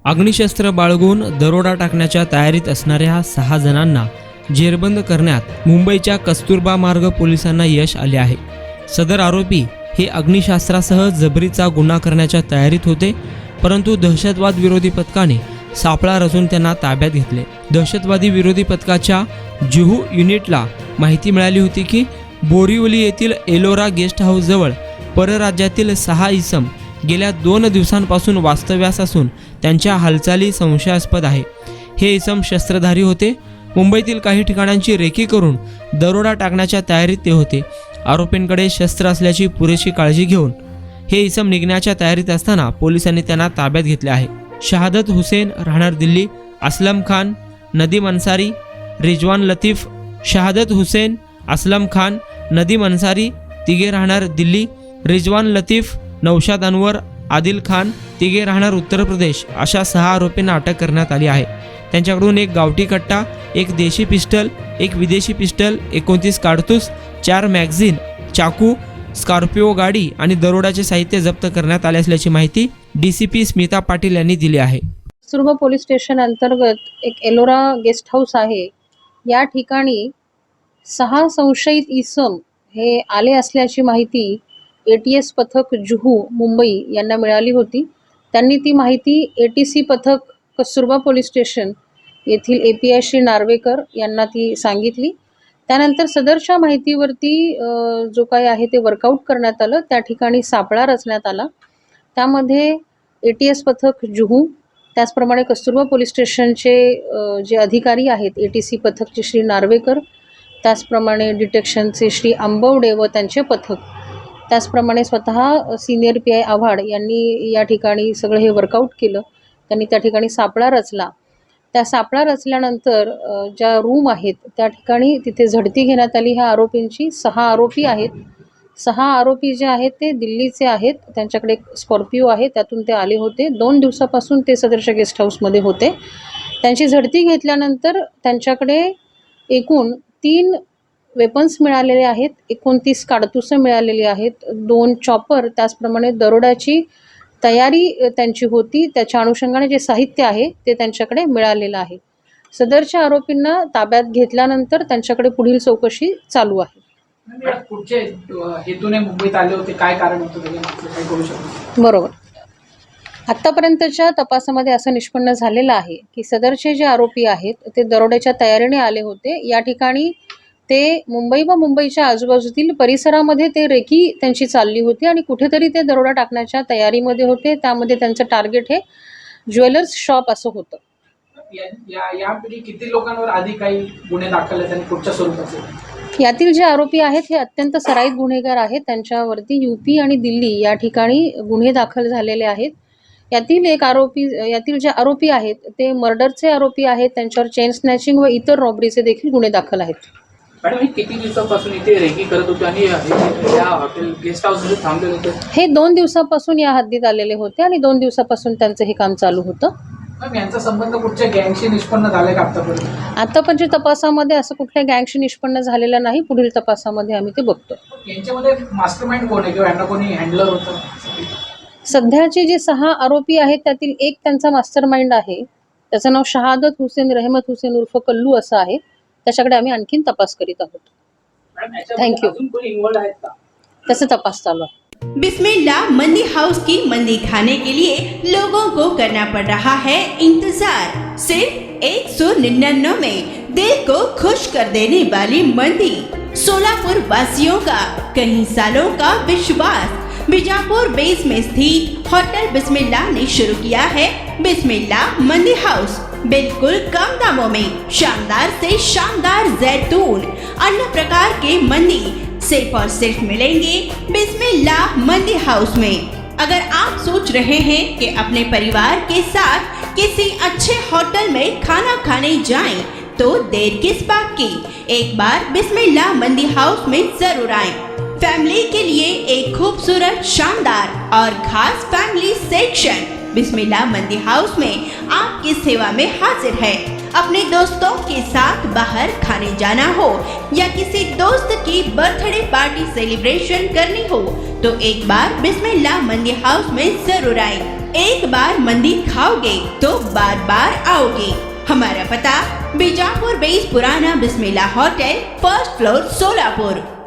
अग्निशस्त्र बाळगून दरोडा टाकण्याच्या तयारीत असणाऱ्या 6 जणांना जेरबंद करण्यात मुंबईच्या कस्तुरबा मार्ग पोलिसांना यश आले आहे। सदर आरोपी हे अग्निशस्त्रासह जबरीचा गुन्हा करण्याच्या तयारीत होते, परंतु दहशतवाद विरोधी पथकाने सापळा रचून त्यांना ताब्यात घेतले। दहशतवादी विरोधी पथकाच्या जुहू युनिटला माहिती मिळाली होती की बोरिवली येथील एलोरा गेस्ट हाऊस जवळ परराज्यातील 6 इसम गेल्या 2 दिवसांपासून वास्तव्यास असून त्यांच्या हालचाली संशयास्पद आहे। हे इसम शस्त्रधारी होते। मुंबईतील काही ठिकाणांची रेकी करून दरोडा टाकण्याच्या तयारीत ते होते। आरोपींकडे शस्त्र असल्याची पुरेशी काळजी घेऊन हे इसम निघण्याच्या तयारीत असताना पोलिसांनी त्यांना ताब्यात घेतले आहे। शहादत हुसेन राहणार दिल्ली, असलम खान, नदीम अन्सारी, रिजवान लतीफ, शहादत हुसेन, असलम खान, नदीम अन्सारी तिघे राहणार दिल्ली, रिजवान लतीफ, नौशाद अनवर, आदिल खान तिघे राहणार उत्तर प्रदेश अशा 6 आरोपींना अटक करण्यात आली आहे। त्यांच्याकडून एक गावठी कट्टा, एक देशी पिस्टल, एक विदेशी पिस्टल, 29 कारतूस, 4 मॅगझीन, चाकू, स्कॉर्पिओ गाडी आणि दरोड्याचे साहित्य जप्त करण्यात आले असल्याची माहिती DCP स्मिता पाटील यांनी दिली आहे। कस्तुरबा पोलीस स्टेशन अंतर्गत एक एलोरा गेस्ट हाऊस आहे। या ठिकाणी 6 संशयित इसम हे आले असल्याची माहिती ATS पथक जुहू मुंबई यांना मिळाली होती। त्यांनी ती माहिती ATC पथक कस्तुरबा पोलीस स्टेशन येथील API श्री नार्वेकर यांना ती सांगितली। त्यानंतर सदरच्या माहितीवरती जो काही आहे ते वर्कआउट करण्यात आलं। त्या ठिकाणी सापळा रचण्यात आला। त्यामध्ये ATS पथक जुहू, त्याचप्रमाणे कस्तुरबा पोलीस स्टेशनचे जे अधिकारी आहेत ATC पथकचे श्री नार्वेकर, त्याचप्रमाणे डिटेक्शनचे श्री आंबवडे व त्यांचे पथक, त्याचप्रमाणे स्वतः सिनियर PI आव्हाड यांनी या ठिकाणी सगळं हे वर्कआउट केलं। त्यांनी त्या ठिकाणी सापळा रचला। त्या सापळा रचल्यानंतर ज्या रूम आहेत त्या ठिकाणी तिथे झडती घेण्यात आली। ह्या आरोपींची 6 आरोपी आहेत। 6 आरोपी जे आहेत ते दिल्लीचे आहेत। त्यांच्याकडे एक स्कॉर्पिओ आहे, त्यातून ते आले होते। 2 दिवसापासून ते सदरच्या गेस्ट हाऊसमध्ये होते। त्यांची झडती घेतल्यानंतर त्यांच्याकडे एकूण 3 वेपन्स मिळालेले आहेत, 29 काडतुसं मिळालेली आहेत, 2 चॉपर, त्याचप्रमाणे दरोड्याची तयारी त्यांची होती। त्याच्या अनुषंगाने जे साहित्य आहे ते त्यांच्याकडे मिळालेलं आहे। सदरच्या आरोपींना ताब्यात घेतल्यानंतर त्यांच्याकडे पुढील चौकशी चालू आहे। कुठचे हेतूने मुंबईत आले होते, काय कारण होतं त्याच्यामागचं, काय करू शकतो? बरोबर, आतापर्यंतच्या तपासामध्ये असं निष्पन्न झालेलं आहे की सदरचे जे आरोपी आहेत ते दरोड्याच्या तयारीने आले होते। या ठिकाणी ते मुंबई व मुंबईच्या आजूबाजूतील परिसरामध्ये ते रेकी त्यांची चालली होती आणि कुठेतरी ते दरोडा टाकण्याच्या तयारीमध्ये होते। त्यामध्ये त्यांचं टार्गेट हे ज्वेलर्स शॉप असं होतं। यापैकी किती लोकांवर आधी काही गुन्हे दाखल आहेत आणि कुठच्या स्वरूपाचे? यातील जे आरोपी आहेत हे अत्यंत सराईत गुन्हेगार आहेत। त्यांच्यावरती UP आणि दिल्ली या ठिकाणी गुन्हे दाखल झालेले आहेत। यातील जे आरोपी आहेत ते मर्डरचे आरोपी आहेत। त्यांच्यावर चेन स्नॅचिंग व इतर रॉबरीचे देखील गुन्हे दाखल आहेत। मॅडम, हे किती दिवसापासून इथे रेकी करत होते आणि या हॉटेल गेस्ट हाऊसमध्ये थांबलेले होते? हे 2 दिवसापासून या हद्दीत आलेले होते आणि 2 दिवसापासून त्यांचं हे काम चालू होतं। मॅम, यांचा संबंध कुठच्या गँगशी निष्पन्न झालाय का आतापर्यंत? आतापर्यंत तपासामध्ये असं कुठल्या गँगशी निष्पन्न झालेलं नाही। पुढील तपासामध्ये आम्ही ते बघतो। यांच्यामध्ये मास्टरमाइंड कोण आहे किंवा यांना कोणी हँडलर होतं? सध्याचे जे 6 आरोपी आहेत त्यातील एक त्यांचा मास्टरमाइंड आहे। त्याचं नाव शहादत हुसेन रहमत हुसेन उर्फ कल्लू असं आहे। त्याच्याकडे आम्ही आणखीन तपास करीत आहोत। थँक्यू। त्याचा तपास चालू आहे। बिस्मिल्लाह मंदी हाउस की मंदी खाने के लिए लोगों को करना पड़ रहा है इंतजार। सिर्फ 199 में दिल को खुश कर देने वाली मंदी, सोलापुर वासियों का कई सालों का विश्वास। बीजापुर बेस में स्थित होटल बिस्मिल्लाह ने शुरू किया है बिस्मिल्लाह मंदी हाउस। बिल्कुल कम दामों में शानदार से शानदार जैतून, अन्य प्रकार के मंदी सिर्फ और सिर्फ मिलेंगे बिस्मिल्लाह मंदी हाउस में। अगर आप सोच रहे हैं कि अपने परिवार के साथ किसी अच्छे होटल में खाना खाने जाएं, तो देर किस बात की, एक बार बिस्मिल्लाह मंदी हाउस में जरूर आएं। फैमिली के लिए एक खूबसूरत, शानदार और खास फैमिली सेक्शन बिस्मिल्लाह मंदी हाउस में आपकी सेवा में हाजिर है। अपने दोस्तों के साथ बाहर खाने जाना हो या किसी दोस्त की बर्थडे पार्टी सेलिब्रेशन करनी हो तो एक बार बिस्मिल्लाह मंदी हाउस में जरूर आएं। एक बार मंदी खाओगे तो बार बार आओगे। हमारा पता बीजापुर बेस पुराना बिस्मिल्लाह होटल, फर्स्ट फ्लोर, सोलापुर।